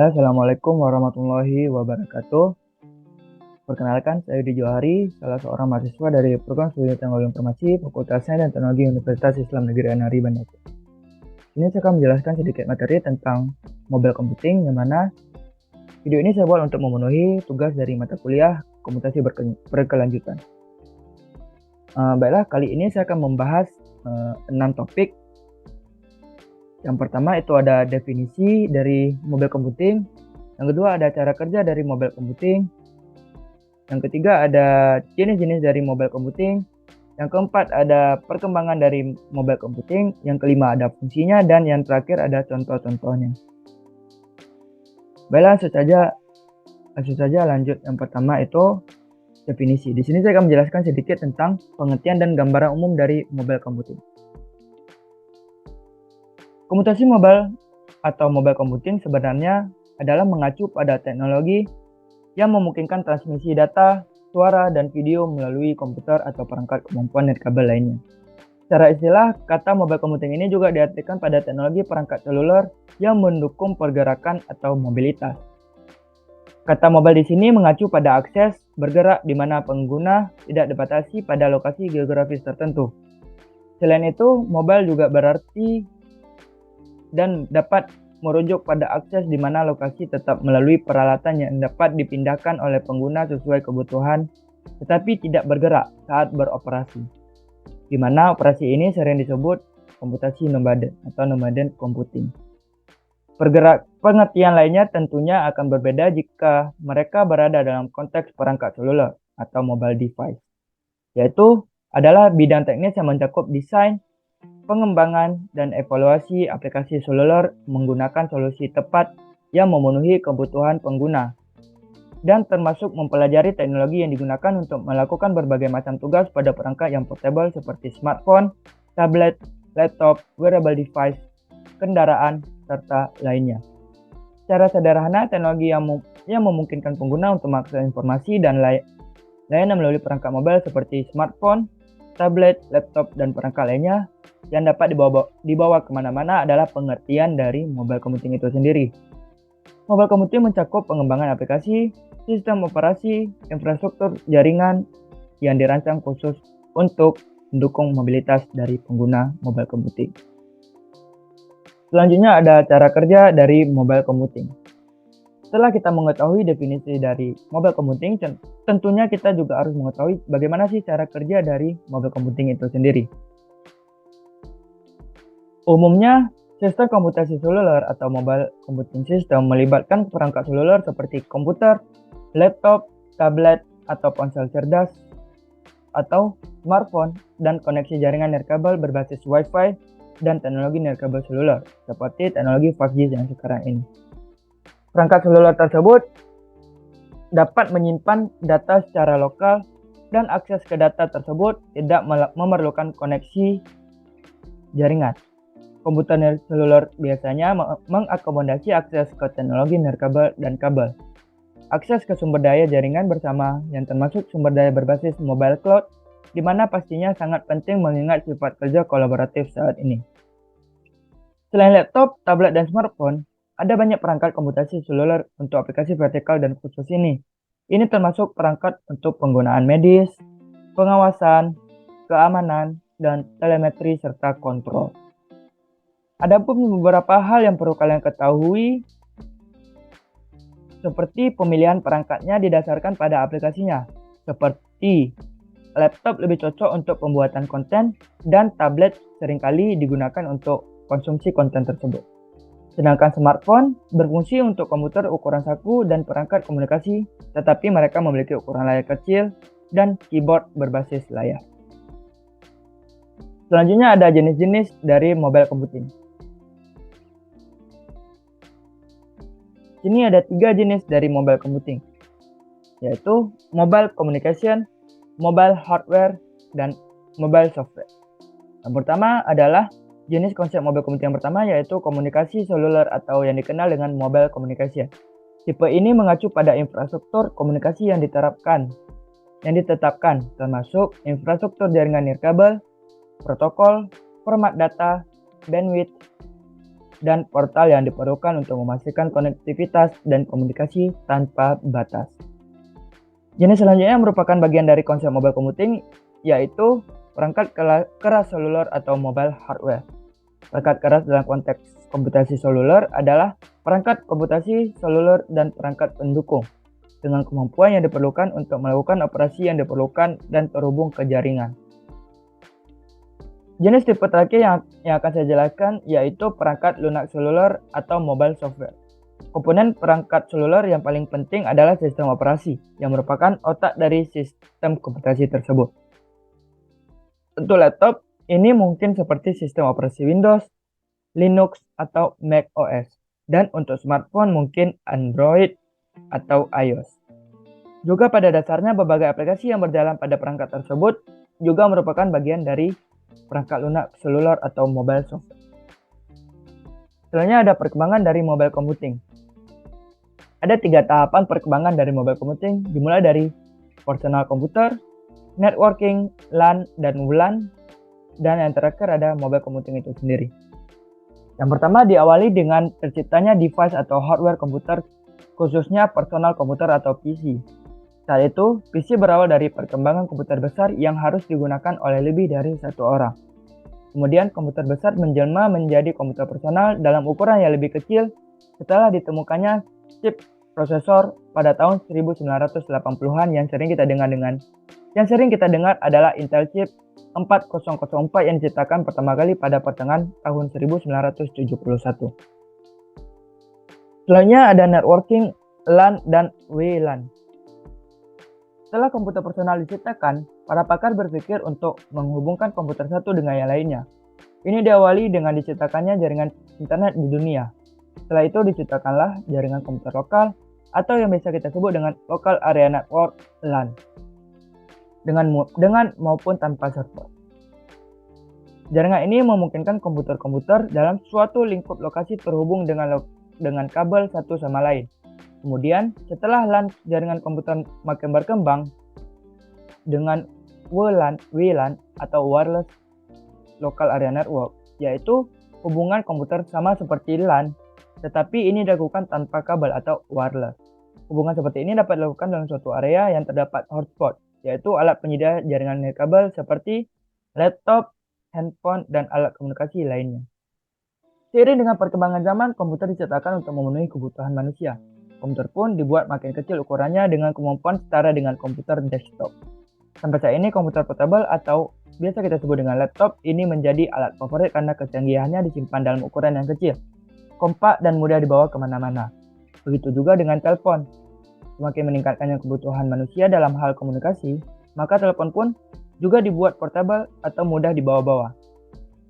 Assalamualaikum warahmatullahi wabarakatuh. Perkenalkan, saya Yudi Johari, salah seorang mahasiswa dari Program Studi Teknologi Informasi, Fakultas Sains dan Teknologi Universitas Islam Negeri Anari, Bandung. Ini saya akan menjelaskan sedikit materi tentang mobile computing, yang mana video ini saya buat untuk memenuhi tugas dari mata kuliah komutasi berkelanjutan. Baiklah, kali ini saya akan membahas 6 topik. Yang pertama itu ada definisi dari mobile computing. Yang kedua ada cara kerja dari mobile computing. Yang ketiga ada jenis-jenis dari mobile computing. Yang keempat ada perkembangan dari mobile computing. Yang kelima ada fungsinya. Dan yang terakhir ada contoh-contohnya. Baiklah, langsung saja lanjut. Yang pertama itu definisi. Di sini saya akan menjelaskan sedikit tentang pengertian dan gambaran umum dari mobile computing. Komutasi mobile atau mobile computing sebenarnya adalah mengacu pada teknologi yang memungkinkan transmisi data, suara, dan video melalui komputer atau perangkat kemampuan nirkabel lainnya. Secara istilah, kata mobile computing ini juga diartikan pada teknologi perangkat seluler yang mendukung pergerakan atau mobilitas. Kata mobile di sini mengacu pada akses bergerak di mana pengguna tidak dibatasi pada lokasi geografis tertentu. Selain itu, mobile juga berarti dan dapat merujuk pada akses di mana lokasi tetap melalui peralatan yang dapat dipindahkan oleh pengguna sesuai kebutuhan, tetapi tidak bergerak saat beroperasi. Di mana operasi ini sering disebut komputasi nomaden atau nomaden computing. Pengertian lainnya tentunya akan berbeda jika mereka berada dalam konteks perangkat seluler atau mobile device, yaitu adalah bidang teknis yang mencakup desain, pengembangan, dan evaluasi aplikasi seluler menggunakan solusi tepat yang memenuhi kebutuhan pengguna, dan termasuk mempelajari teknologi yang digunakan untuk melakukan berbagai macam tugas pada perangkat yang portable seperti smartphone, tablet, laptop, wearable device, kendaraan, serta lainnya. Secara sederhana, teknologi yang memungkinkan pengguna untuk mengakses informasi dan layanan melalui perangkat mobile seperti smartphone, tablet, laptop, dan perangkat lainnya yang dapat dibawa kemana-mana adalah pengertian dari mobile computing itu sendiri. Mobile computing mencakup pengembangan aplikasi, sistem operasi, infrastruktur jaringan yang dirancang khusus untuk mendukung mobilitas dari pengguna mobile computing. Selanjutnya ada cara kerja dari mobile computing. Setelah kita mengetahui definisi dari mobile computing, tentunya kita juga harus mengetahui bagaimana sih cara kerja dari mobile computing itu sendiri. Umumnya, sistem komputasi seluler atau mobile computing system melibatkan perangkat seluler seperti komputer, laptop, tablet, atau ponsel cerdas, atau smartphone, dan koneksi jaringan nirkabel berbasis Wi-Fi dan teknologi nirkabel seluler, seperti teknologi 5G yang sekarang ini. Perangkat seluler tersebut dapat menyimpan data secara lokal dan akses ke data tersebut tidak memerlukan koneksi jaringan. Komputer seluler biasanya mengakomodasi akses ke teknologi nirkabel dan kabel. Akses ke sumber daya jaringan bersama yang termasuk sumber daya berbasis mobile cloud, di mana pastinya sangat penting mengingat sifat kerja kolaboratif saat ini. Selain laptop, tablet, dan smartphone, ada banyak perangkat komputasi seluler untuk aplikasi vertikal dan khusus ini. Ini termasuk perangkat untuk penggunaan medis, pengawasan, keamanan, dan telemetri serta kontrol. Ada pun beberapa hal yang perlu kalian ketahui, seperti pemilihan perangkatnya didasarkan pada aplikasinya, seperti laptop lebih cocok untuk pembuatan konten dan tablet seringkali digunakan untuk konsumsi konten tersebut. Sedangkan smartphone berfungsi untuk komputer ukuran saku dan perangkat komunikasi, tetapi mereka memiliki ukuran layar kecil dan keyboard berbasis layar. Selanjutnya ada jenis-jenis dari mobile computing. Sini ada 3 jenis dari mobile computing, yaitu mobile communication, mobile hardware, dan mobile software. Yang pertama adalah jenis konsep mobile computing yang pertama, yaitu komunikasi seluler atau yang dikenal dengan mobile communication. Tipe ini mengacu pada infrastruktur komunikasi yang ditetapkan, termasuk infrastruktur jaringan nirkabel, protokol, format data, bandwidth, dan portal yang diperlukan untuk memastikan konektivitas dan komunikasi tanpa batas. Jenis selanjutnya yang merupakan bagian dari konsep mobile computing yaitu perangkat keras seluler atau mobile hardware. Perangkat keras dalam konteks komputasi seluler adalah perangkat komputasi seluler dan perangkat pendukung dengan kemampuan yang diperlukan untuk melakukan operasi yang diperlukan dan terhubung ke jaringan. Jenis tipe terakhir yang akan saya jelaskan yaitu perangkat lunak seluler atau mobile software. Komponen perangkat seluler yang paling penting adalah sistem operasi yang merupakan otak dari sistem komputasi tersebut. Untuk laptop, ini mungkin seperti sistem operasi Windows, Linux, atau Mac OS. Dan untuk smartphone mungkin Android atau iOS. Juga pada dasarnya berbagai aplikasi yang berjalan pada perangkat tersebut juga merupakan bagian dari perangkat lunak seluler atau mobile software. Selanjutnya ada perkembangan dari mobile computing. Ada 3 tahapan perkembangan dari mobile computing, dimulai dari personal computer, networking, LAN, dan WLAN, dan yang terakhir ada mobile computing itu sendiri. Yang pertama diawali dengan terciptanya device atau hardware komputer, khususnya personal komputer atau PC. Saat itu, PC berawal dari perkembangan komputer besar yang harus digunakan oleh lebih dari satu orang. Kemudian komputer besar menjelma menjadi komputer personal dalam ukuran yang lebih kecil setelah ditemukannya chip prosesor pada tahun 1980-an yang sering kita dengar adalah Intel chip 4004 yang diciptakan pertama kali pada pertengahan tahun 1971. Selanjutnya ada networking, LAN, dan WLAN. Setelah komputer personal diciptakan, para pakar berpikir untuk menghubungkan komputer satu dengan yang lainnya. Ini diawali dengan diciptakannya jaringan internet di dunia. Setelah itu diciptakanlah jaringan komputer lokal atau yang bisa kita sebut dengan Local Area Network LAN. Dengan maupun tanpa server. Jaringan ini memungkinkan komputer-komputer dalam suatu lingkup lokasi terhubung dengan kabel satu sama lain. Kemudian, setelah LAN jaringan komputer makin berkembang dengan WLAN atau Wireless Local Area Network, yaitu hubungan komputer sama seperti LAN, tetapi ini dilakukan tanpa kabel atau wireless. Hubungan seperti ini dapat dilakukan dalam suatu area yang terdapat hotspot, yaitu alat penyedia jaringan nirkabel seperti laptop, handphone, dan alat komunikasi lainnya. Seiring dengan perkembangan zaman, komputer diciptakan untuk memenuhi kebutuhan manusia. Komputer pun dibuat makin kecil ukurannya dengan kemampuan setara dengan komputer desktop. Sampai saat ini komputer portable atau biasa kita sebut dengan laptop ini menjadi alat favorit karena kecanggihannya disimpan dalam ukuran yang kecil, kompak, dan mudah dibawa kemana-mana. Begitu juga dengan telepon. Semakin meningkatkannya kebutuhan manusia dalam hal komunikasi, maka telepon pun juga dibuat portable atau mudah dibawa-bawa.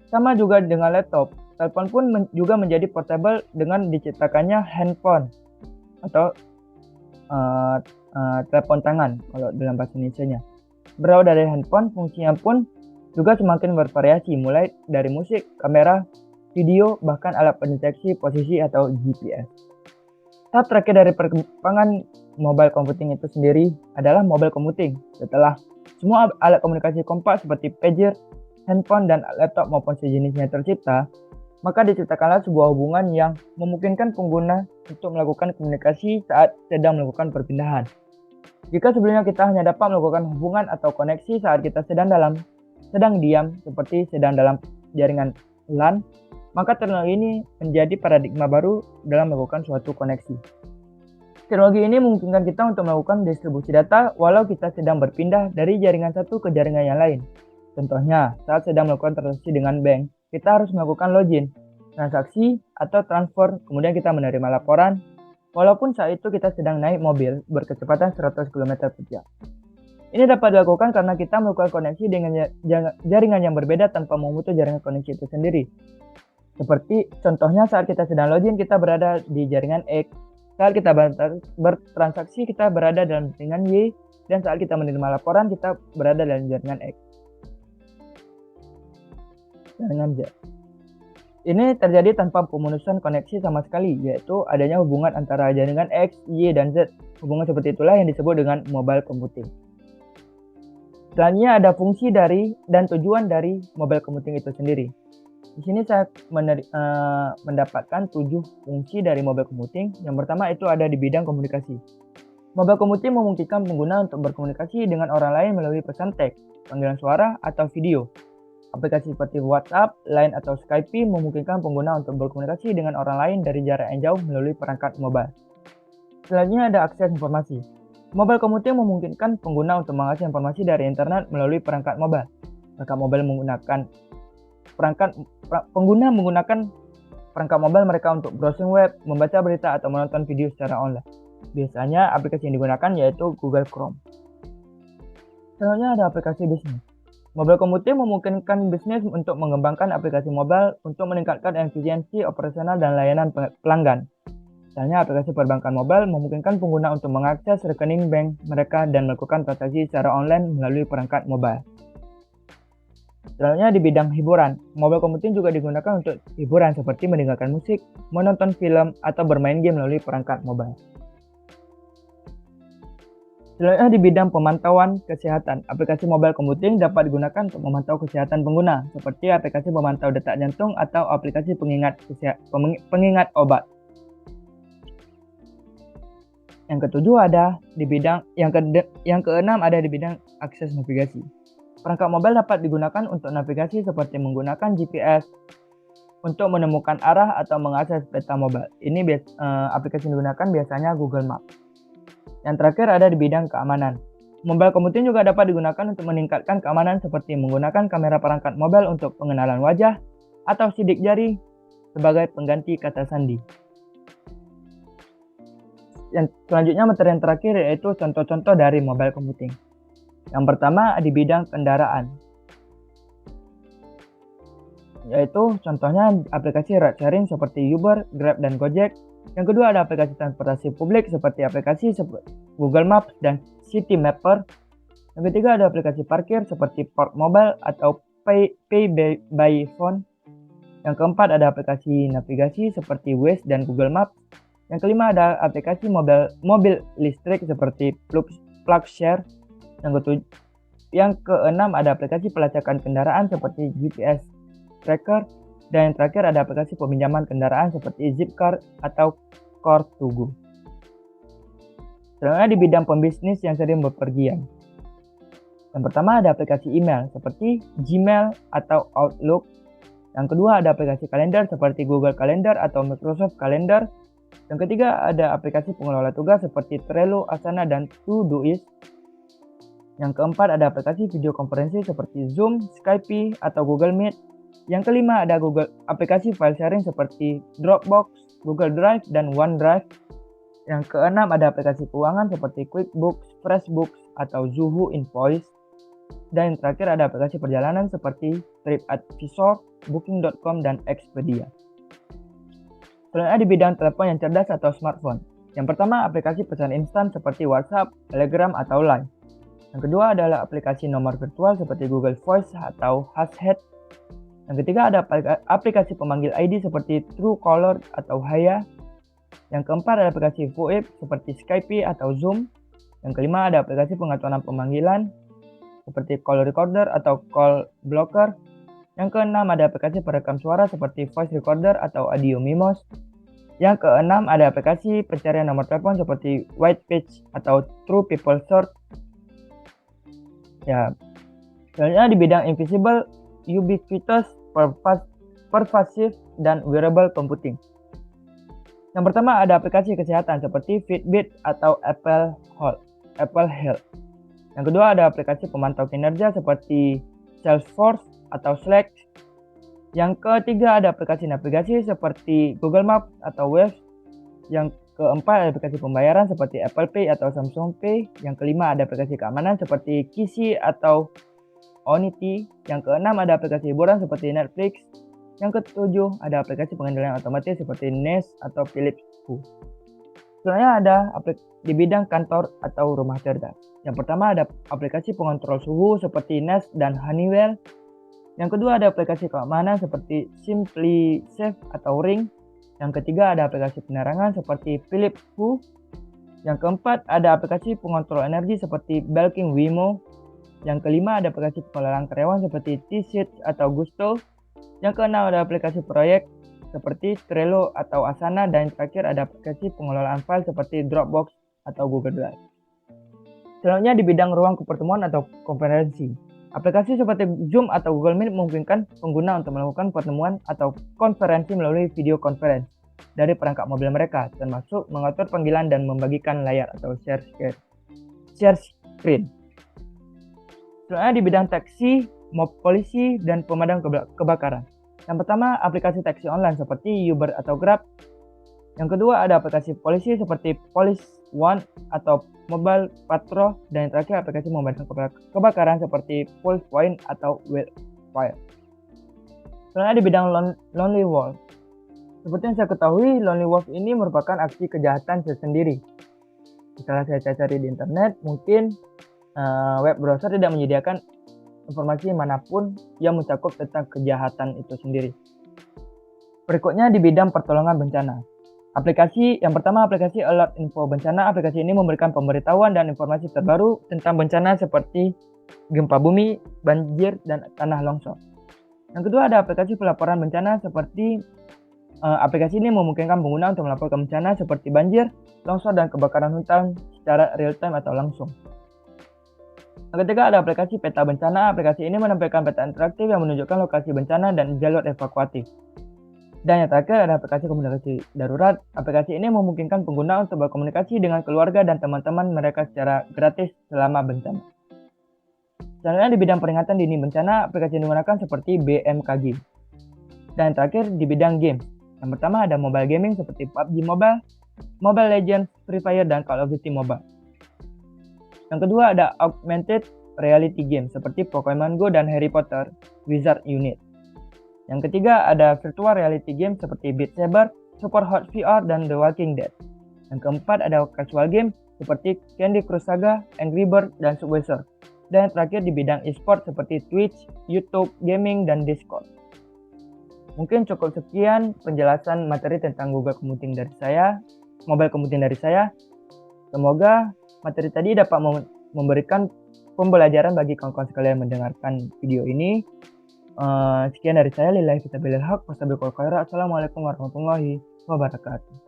Sama juga dengan laptop, telepon pun juga menjadi portable dengan diciptakannya handphone atau telepon tangan kalau dalam bahasa Indonesianya. Berawal dari handphone, fungsinya pun juga semakin bervariasi, mulai dari musik, kamera, video, bahkan alat pendeteksi posisi atau GPS. Tahap terakhir dari perkembangan mobile computing itu sendiri adalah mobile computing. Setelah semua alat komunikasi kompak seperti pager, handphone, dan laptop maupun sejenisnya tercipta, maka diciptakanlah sebuah hubungan yang memungkinkan pengguna untuk melakukan komunikasi saat sedang melakukan perpindahan. Jika sebelumnya kita hanya dapat melakukan hubungan atau koneksi saat kita sedang diam seperti sedang dalam jaringan LAN, maka teknologi ini menjadi paradigma baru dalam melakukan suatu koneksi. Teknologi ini memungkinkan kita untuk melakukan distribusi data walau kita sedang berpindah dari jaringan satu ke jaringan yang lain. Contohnya, saat sedang melakukan transaksi dengan bank, kita harus melakukan login, transaksi, atau transfer, kemudian kita menerima laporan, walaupun saat itu kita sedang naik mobil berkecepatan 100 km per jam. Ini dapat dilakukan karena kita melakukan koneksi dengan jaringan yang berbeda tanpa memutus jaringan koneksi itu sendiri. Seperti contohnya saat kita sedang login, kita berada di jaringan X, saat kita bertransaksi, kita berada dalam jaringan Y, dan saat kita menerima laporan, kita berada dalam jaringan X. Jaringan Z. Ini terjadi tanpa pemutusan koneksi sama sekali, yaitu adanya hubungan antara jaringan X, Y, dan Z. Hubungan seperti itulah yang disebut dengan mobile computing. Selanjutnya ada fungsi dari dan tujuan dari mobile computing itu sendiri. Di sini saya mendapatkan 7 fungsi dari mobile computing. Yang pertama itu ada di bidang komunikasi. Mobile computing memungkinkan pengguna untuk berkomunikasi dengan orang lain melalui pesan teks, panggilan suara, atau video. Aplikasi seperti WhatsApp, Line, atau Skype memungkinkan pengguna untuk berkomunikasi dengan orang lain dari jarak yang jauh melalui perangkat mobile. Selanjutnya ada akses informasi. Mobile computing memungkinkan pengguna untuk mengakses informasi dari internet melalui perangkat mobile. Pengguna menggunakan perangkat mobile mereka untuk browsing web, membaca berita, atau menonton video secara online. Biasanya aplikasi yang digunakan yaitu Google Chrome. Selanjutnya ada aplikasi bisnis. Mobile computing memungkinkan bisnis untuk mengembangkan aplikasi mobile untuk meningkatkan efisiensi operasional dan layanan pelanggan. Misalnya aplikasi perbankan mobile memungkinkan pengguna untuk mengakses rekening bank mereka dan melakukan transaksi secara online melalui perangkat mobile. Selanjutnya di bidang hiburan, mobile computing juga digunakan untuk hiburan seperti mendengarkan musik, menonton film, atau bermain game melalui perangkat mobile. Selanjutnya di bidang pemantauan kesehatan, aplikasi mobile computing dapat digunakan untuk memantau kesehatan pengguna, seperti aplikasi pemantau detak jantung atau aplikasi pengingat obat. Yang keenam ada di bidang akses navigasi. Perangkat mobile dapat digunakan untuk navigasi seperti menggunakan GPS untuk menemukan arah atau mengakses peta mobile. Ini aplikasi yang digunakan biasanya Google Maps. Yang terakhir ada di bidang keamanan. Mobile computing juga dapat digunakan untuk meningkatkan keamanan seperti menggunakan kamera perangkat mobile untuk pengenalan wajah atau sidik jari sebagai pengganti kata sandi. Yang selanjutnya materi yang terakhir yaitu contoh-contoh dari mobile computing. Yang pertama di bidang kendaraan, yaitu contohnya aplikasi ride sharing seperti Uber, Grab, dan Gojek. Yang kedua ada aplikasi transportasi publik seperti aplikasi Google Maps dan City Mapper. Yang ketiga ada aplikasi parkir seperti Park Mobile atau Pay by Phone. Yang keempat ada aplikasi navigasi seperti Waze dan Google Maps. Yang kelima ada aplikasi mobil listrik seperti PlugShare. Yang keenam ada aplikasi pelacakan kendaraan seperti GPS Tracker. Dan yang terakhir ada aplikasi peminjaman kendaraan seperti Zipcar atau Car2Go. Selanjutnya di bidang pembisnis yang sering bepergian. Yang pertama ada aplikasi email seperti Gmail atau Outlook. Yang kedua ada aplikasi kalender seperti Google Calendar atau Microsoft Calendar. Yang ketiga ada aplikasi pengelola tugas seperti Trello, Asana, dan Todoist. Yang keempat ada aplikasi video konferensi seperti Zoom, Skype, atau Google Meet. Yang kelima ada aplikasi file sharing seperti Dropbox, Google Drive, dan OneDrive. Yang keenam ada aplikasi keuangan seperti QuickBooks, FreshBooks, atau Zoho Invoice. Dan yang terakhir ada aplikasi perjalanan seperti TripAdvisor, Booking.com, dan Expedia. Selanjutnya di bidang telepon yang cerdas atau smartphone. Yang pertama aplikasi pesan instan seperti WhatsApp, Telegram, atau Line. Yang kedua adalah aplikasi nomor virtual seperti Google Voice atau Hashhead. Yang ketiga ada aplikasi pemanggil ID seperti Truecaller atau Haya. Yang keempat ada aplikasi VoIP seperti Skype atau Zoom. Yang kelima ada aplikasi pengaturan pemanggilan seperti Call Recorder atau Call Blocker. Yang keenam ada aplikasi perekam suara seperti Voice Recorder atau Audio Memos. Yang keenam ada aplikasi pencarian nomor telepon seperti Whitepage atau True People Search. Ya, selanjutnya di bidang invisible, ubiquitous, pervasive, dan wearable computing. Yang pertama ada aplikasi kesehatan seperti Fitbit atau Apple Health. Yang kedua ada aplikasi pemantau kinerja seperti Salesforce atau Slack. Yang ketiga ada aplikasi navigasi seperti Google Maps atau Waze. Yang keempat ada aplikasi pembayaran seperti Apple Pay atau Samsung Pay. Yang kelima ada aplikasi keamanan seperti Kisi atau Onity. Yang keenam ada aplikasi hiburan seperti Netflix. Yang ketujuh ada aplikasi pengendalian otomatis seperti Nest atau Philips Hue. Selanjutnya ada di bidang kantor atau rumah cerdas. Yang pertama ada aplikasi pengontrol suhu seperti Nest dan Honeywell. Yang kedua ada aplikasi keamanan seperti SimpliSafe atau Ring. Yang ketiga ada aplikasi penerangan seperti Philips Hue. Yang keempat ada aplikasi pengontrol energi seperti Belkin Wemo. Yang kelima ada aplikasi pengelolaan karyawan seperti T-Sheets atau Gusto. Yang keenam ada aplikasi proyek seperti Trello atau Asana, dan yang terakhir ada aplikasi pengelolaan file seperti Dropbox atau Google Drive. Selanjutnya di bidang ruang pertemuan atau konferensi. Aplikasi seperti Zoom atau Google Meet memungkinkan pengguna untuk melakukan pertemuan atau konferensi melalui video conference dari perangkat mobil mereka, termasuk mengatur panggilan dan membagikan layar atau share screen. Selanjutnya di bidang taksi, polisi, dan pemadam kebakaran. Yang pertama, aplikasi taksi online seperti Uber atau Grab. Yang kedua, ada aplikasi polisi seperti Police One atau Mobile Patrol, dan yang terakhir aplikasi pemadam kebakaran seperti Pulse Point atau Wildfire. Selanjutnya di bidang Lonely Wolf. Seperti yang saya ketahui, Lonely Wolf ini merupakan aksi kejahatan tersendiri. Setelah saya cari di internet, mungkin web browser tidak menyediakan informasi manapun yang mencakup tentang kejahatan itu sendiri. Berikutnya di bidang pertolongan bencana. Yang pertama aplikasi Alert Info Bencana. Aplikasi ini memberikan pemberitahuan dan informasi terbaru tentang bencana seperti gempa bumi, banjir, dan tanah longsor. Yang kedua ada aplikasi pelaporan bencana seperti aplikasi ini memungkinkan pengguna untuk melaporkan bencana seperti banjir, longsor, dan kebakaran hutan secara real time atau langsung. Yang ketiga ada aplikasi peta bencana. Aplikasi ini menampilkan peta interaktif yang menunjukkan lokasi bencana dan jalur evakuasi. Dan yang terakhir ada aplikasi komunikasi darurat. Aplikasi ini memungkinkan pengguna untuk berkomunikasi dengan keluarga dan teman-teman mereka secara gratis selama bencana. Selanjutnya di bidang peringatan dini bencana, aplikasi yang digunakan seperti BMKG. Dan yang terakhir di bidang game. Yang pertama ada mobile gaming seperti PUBG Mobile, Mobile Legends, Free Fire, dan Call of Duty Mobile. Yang kedua ada augmented reality game seperti Pokemon Go dan Harry Potter Wizard Unit. Yang ketiga ada virtual reality game seperti Beat Saber, Super Hot VR, dan The Walking Dead. Yang keempat ada casual game seperti Candy Crush Saga, Angry Birds, dan Subway Surf. Dan yang terakhir di bidang e-sport seperti Twitch, YouTube, gaming, dan Discord. Mungkin cukup sekian penjelasan materi tentang Google Computing dari saya, Mobile Computing dari saya. Semoga materi tadi dapat memberikan pembelajaran bagi kawan-kawan sekalian mendengarkan video ini. Sekian dari saya. Lillahi fi sabilil haq. Wassalamualaikum warahmatullahi wabarakatuh.